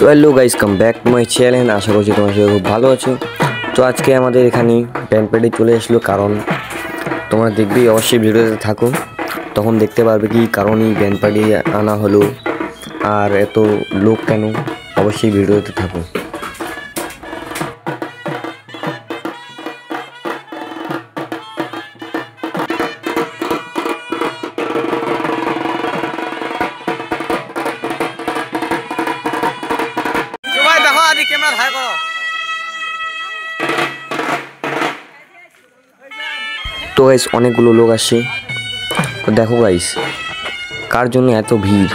তো hello guys, come back to my channel. আশা করছি তোমরা সবাই খুব ভালো আছো। তো আজকে আমাদের এখানে ব্যান্ড পার্টি চলে আসলো, কারণ তোমরা দেখবেই অবশ্যই ভিডিওতে থাকো, তখন দেখতে পারবে কি কারণেই ব্যান্ড পার্টি আনা হলো আর এত লোক কেন। অবশ্যই ভিডিওতে থাকো। তো গাইস অনেকগুলো লোক আসছে। তো দেখো গাইস কার জন্য এত ভিড়,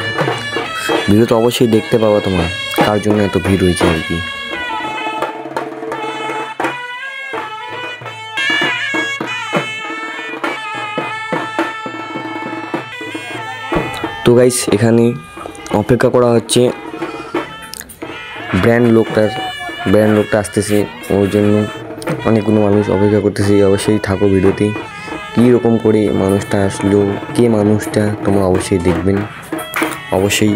ভিডিও তো অবশ্যই দেখতে পাবো তোমরা কার জন্য এত ভিড় হয়েছে আর কি। তো গাইস এখানে অপেক্ষা করা হচ্ছে, ব্র্যান্ড লোকটা আসতেছে, ওর জন্য অনেকগুলো মানুষ অপেক্ষা করতেছে। অবশ্যই থাকো ভিডিওতে, কীরকম করে মানুষটা আসলো, কে মানুষটা তোমরা অবশ্যই দেখবেন, অবশ্যই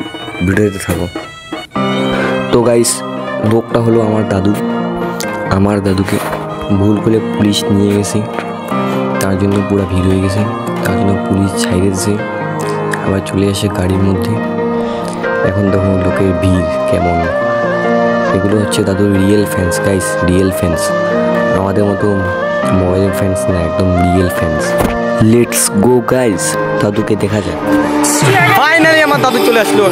ভিডিওতে থাকো। তো গাইস লোকটা হলো আমার দাদু। আমার দাদুকে ভুল করে পুলিশ নিয়ে গেছে, তার জন্য পুরো ভিড় হয়ে গেছে। তার জন্য পুলিশ ছাইড়ে দিয়েছে, আবার চলে আসে গাড়ির মধ্যে। এখন দেখো লোকের ভিড় কেমন। এগুলো হচ্ছে দাদুর real fans guys, real fans, আমাদের মতো মোবাইলের ফ্যান্স না, একদম real fans. Let's go guys, দাদুকে দেখা যায়। ফাইনালি আমার দাদু চলে আসলো।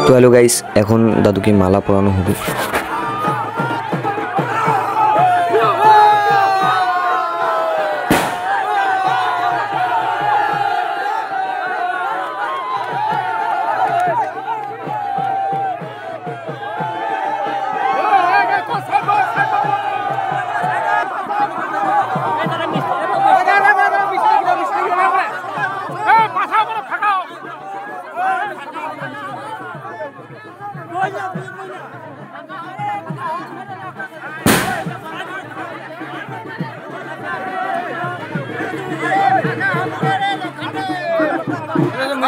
তো হ্যালো গাইস, এখন দাদুকে মালা পরানো হবে।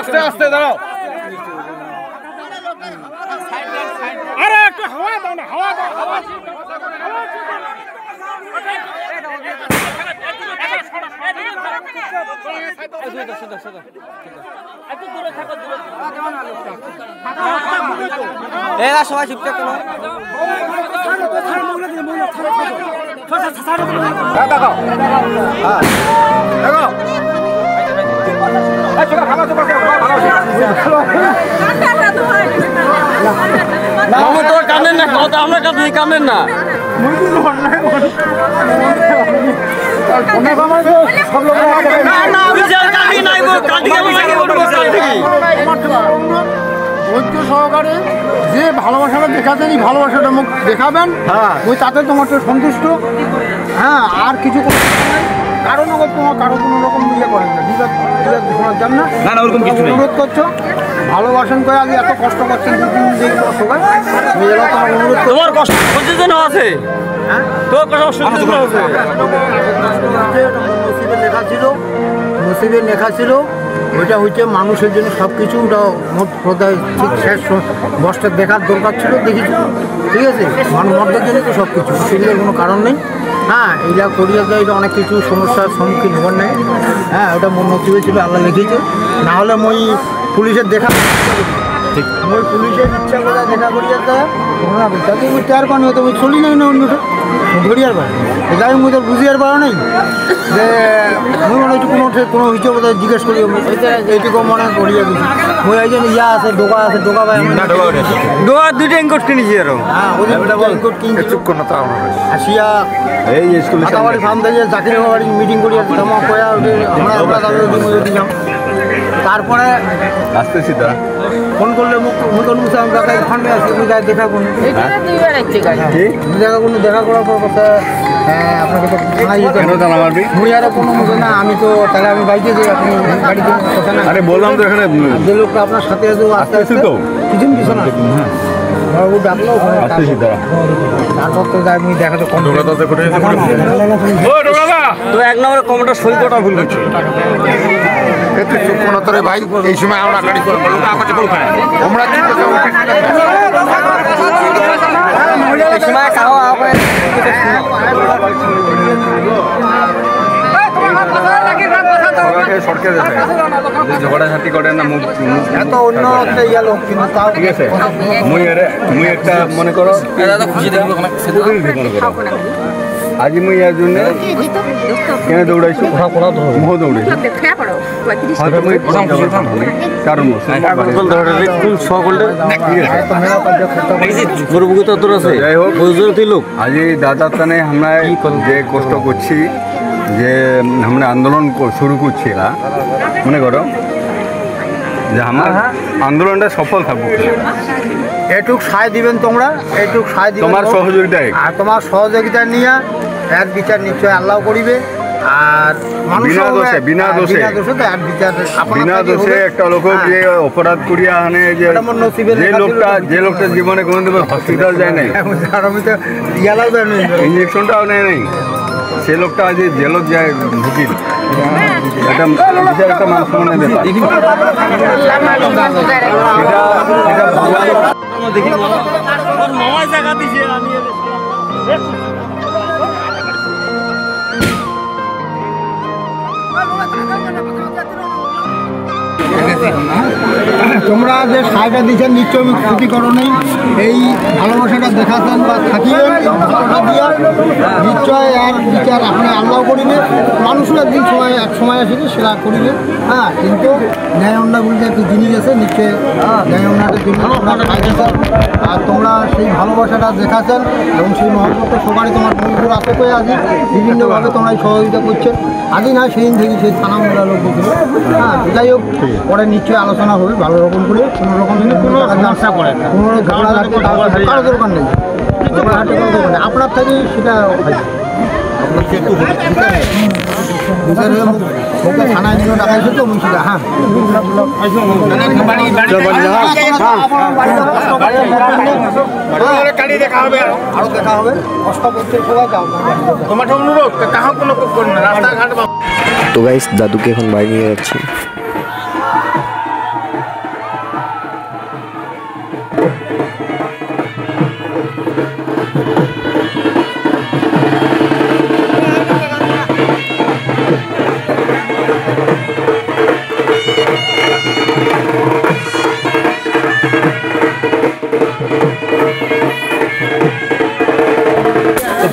আস্তে আস্তে দাঁড়াও, আরে একটু হাওয়া দাও না, হাওয়া দাও, হাওয়া এরা সবাই চুপচাপ করো। কামেন না, আমরা কামেন না। ধৈর্য সহকারে যে ভালোবাসাটা দেখাতেন, এই ভালোবাসাটা মুখ দেখাবেন, ওই তাতে তোমার তো সন্তুষ্ট। হ্যাঁ, আর কিছু কারো তোমার কারো কোনো রকম ইয়ে করেন না, শোনার জন্য অনুরোধ করছো, ভালোবাসেন করে আগে এত কষ্ট করছেন সবাই, তোমার কষ্ট আছে, নসিবের লেখা ছিল, ওইটা হচ্ছে মানুষের জন্য সব কিছু, ওটা মোট প্রদায় ঠিক শেষ বস্তা দেখার দরকার ছিল, দেখেছি। ঠিক আছে, মর্দের জন্য তো সব কিছু, সেগুলোর কোনো কারণ নেই। হ্যাঁ এইটা করিয়ে দেয়, এটা অনেক কিছু সমস্যার সম্মুখীন হবার নেই। হ্যাঁ ওটা মন নসিবে ছিল, আল্লাহ লিখেছে। না হলে মই পুলিশের দেখা মই পুলিশের ইচ্ছা করে দেখা করিয়ে দেয় তাকে মুই তার পানি হতো মুই চলি নাই না অন্যটা ধরিয়ার পারে যাই মুই তো বুঝিয়ার পারো নাই যে মুই মনে হচ্ছে কোনো হিসেবে বোধ জিজ্ঞেস করি এইটুকু মনে করিয়ে দিচ্ছি। মুই একজন ইয়া আছে ডোকা আছে, ডোকা ভাই ডোয়া দুইটা ইনকোট কিনেছি আর হ্যাঁ ওদের ইনকোট কিনছি চুক্কো না তা আসিয়া এই স্কুল মাতাবাড়ি ফার্ম থেকে জাকির বাড়ি মিটিং করি জমা কয়া আমরা দিলাম। তারপরে আসতে সিধা ফোন করলে আমরা ফান্ডে আসি দেখা কোনো দেখা করার পর কথা আপনাকে তো মুই আরো কোনো মতো না, আমি তো তাহলে আমি বাইকে যাই, আপনি গাড়িতে কথা না। আরে বললাম তো এখানে যে লোকটা আপনার সাথে আস্তে আস্তে তো কিছু পিছনে ডাকলো তারপর তো যাই মুই দেখা তো কম তো 1 নম্বরে কমটা সই করা ভুল হচ্ছে ভাই। এই সময় আমরা গাড়ি করে আমরা ঝগড়াঝাটি করে না এত অন্য ইয়া লোক কিন্তু তাও ঠিক আছে। মুই একটা মনে করো আজি মুই ইয়ার জন্য কেন দৌড়াইছো মোহ দৌড়াইছো কারণ যাই হোক আজি দাদার টানে আমরা যে কষ্ট করছি, যে আমরা আন্দোলন শুরু করছি না, মনে করো যে আমার আন্দোলনটা সফল থাকবো। এটুক সায় দিবেন তোমরা, এটুক সায় দিবেন তোমার সহযোগিতায়, আর তোমার সহযোগিতা নিয়ে এর বিচার নিশ্চয় আল্লাহ করিবে। আর বিনা দোষে একটা লোক যে অপরাধ করিয়া আনে, যে লোকটা জীবনে কোনোদিন হসপিটাল যায় নাই, ইঞ্জেকশনটাও নেয় নাই, সে লোকটা আজ জেলত যায় ঢুকিল, এটা একটা মান সম্মানের তোমরা যে সাইডটা দিচ্ছেন নিশ্চয় আমি ক্ষতি করো নেই, এই ভালোবাসাটা দেখাতেন বা থাকিবেন ভালোবাসা দিয়া নিশ্চয় আর বিচার আপনি আল্লাহ করিবে। মানুষের একদিন এক সময় আসে সেটা করিবে। হ্যাঁ কিন্তু ন্যায় অন্যায় বলতে একটু জিনিস আছে, নিশ্চয় ন্যায় অন্যায়টা জন্য তোমরা খাইতেছেন। আর তোমরা সেই ভালোবাসাটা দেখাচ্ছেন এবং সেই মহব্বত সবারই তোমার বন্ধুর আছে করে আজ বিভিন্নভাবে তোমরা সহযোগিতা করছেন। আজই না সেদিন থেকে সেই থানা মোড়া লোক বলছিল। হ্যাঁ যাই হোক পরে নিশ্চয়ই আলোচনা হবে ভালো রকম করে, কোনো রকম কোনো সমস্যা করে কোনো ঝগড়াঝাটি কারো দরকার নেই, ঝগড়াঝাটি কোনো দরকার নেই, আপনার থেকেই সেটা বিচার হয়ে ওকে থানায় নিয়ে ডাকাইছে তো মুন্সিদা। হ্যাঁ আরো দেখা হবে, কষ্ট করছে সবাই যাও তোমার অনুরোধ কাহা কোনো রাস্তাঘাট। তো গাইস দাদুকে এখন বাড়ি নিয়ে যাচ্ছি।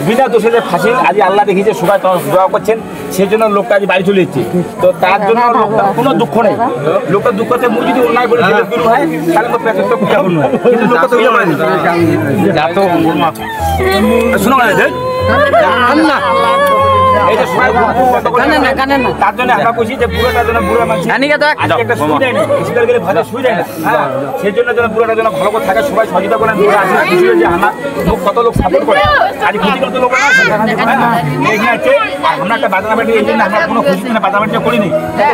বিনা দোষে যে ফাঁসি আজ আল্লাহ দেখিয়েছে সবাই দোয়া করছেন, সেই জন্য লোকটা আজ বাড়ি চলে যাচ্ছে। তো তার জন্য লোকটার কোনো দুঃখ নেই, লোকটার দুঃখতে মুই যদি অন্যায় করে শুরু হয় তাহলে তো প্যাকেট তো পূজা করুন, কিন্তু লোকটা তো শোনো না এই যে তার জন্য আমরা বলছি যে বুড়োটার জন্য বুড়ো মানুষ একটা সুবিধা নেই, হসপিটাল গেলে ভালো সুবিধা না। হ্যাঁ সেই জন্য যেন বুড়োটার জন্য ভালো করে থাকে, সবাই সহযোগিতা করেন। বুড়ো আসে খুশি যে আমার লোক কত লোক সাপোর্ট করে, আজ খুশি করতে লোক না এখানে আছে। আর আমরা একটা বাজানা বাড়ি এই জন্য আমরা কোনো খুশি না বাজানা বাড়িটা করিনি,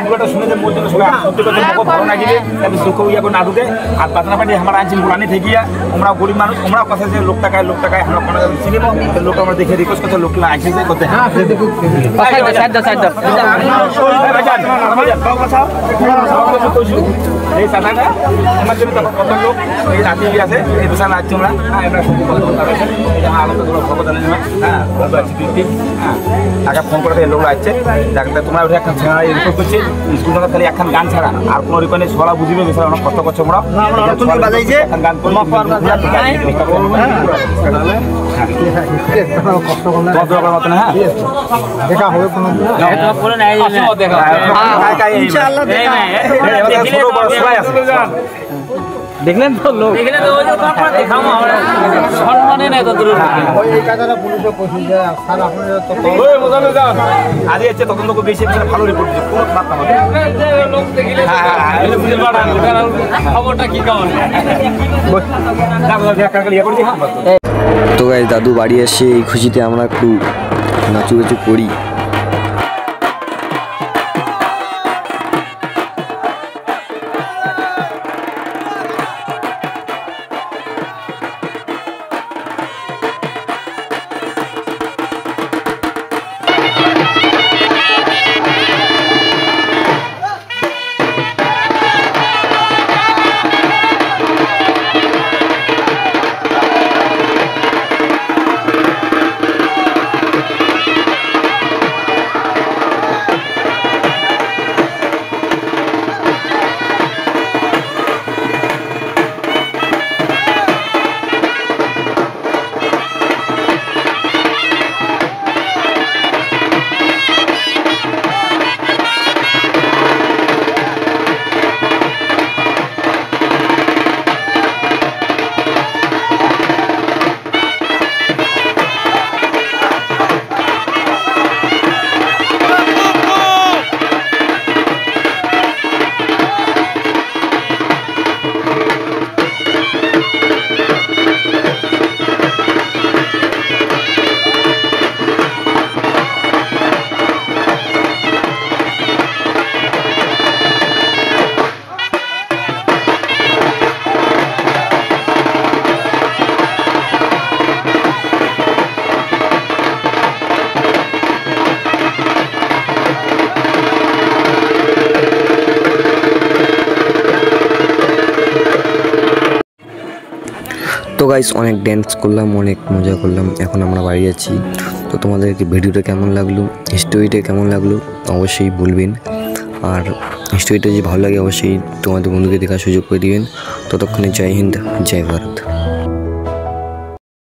বুড়োটা শুনে যে মোর জন্য সবাই সত্যি কথা মুখ ভালো না গেলে তাদের দুঃখ ইয়া করে না ঢুকে। আর বাজানা বাড়ি আমরা আনছি বুড়ানি থেকে আমরা গরিব মানুষ, আমরা কথা যে লোক টাকায় আমরা কোনো চিনিব লোক আমরা দেখে রিকোয়েস্ট করতে লোকগুলো আসে করতে। হ্যাঁ সেদিকে এই চাটাটা আমার জন্য কত লোক এই রাতে আছে এই দোষা নাচ তোমরা হ্যাঁ এবার সত্যি কথা বলতে হবে এই যে আলাদা তোমরা খবর জানেন না হ্যাঁ বলবো আছি দুই হ্যাঁ টাকা ফোন করে লোক আসছে ডাক্তার তোমরা ওটা একটা রিপোর্ট করছে স্কুল থেকে খালি একখান গান ছাড়া আর কোনো রিপোর্টে সলা বুঝিবে বিষয় অনেক কষ্ট করছে আমরা বাজাইছে গান করবো কষ্ট করলে কত রকম মতন হ্যাঁ দেখা হবে কোনো দেখলেন তো লোক সম্মানে নাই তো এই কথাটা পুলিশও কইছে যে স্যার আপনারা তো আজ এসে তখন তো বেশি ভালো রিপোর্ট দিচ্ছে কোনো বার্তা হবে খবরটা কি কেমন তো গাইস দাদু বাড়ি আসে এই খুশিতে আমরা একটু নাচুগাচু করি। তো গাইস অনেক ড্যান্স করলাম, অনেক মজা করলাম, এখন আমরা বাড়ি যাচ্ছি। তো তোমাদেরকে ভিডিওটা কেমন লাগলো, স্টোরিটা কেমন লাগলো অবশ্যই বলবেন। আর স্টোরিটা যদি ভালো লাগে অবশ্যই তোমাদের বন্ধুকে দেখার সুযোগ করে দিবেন। ততক্ষণে জয় হিন্দ, জয় ভারত।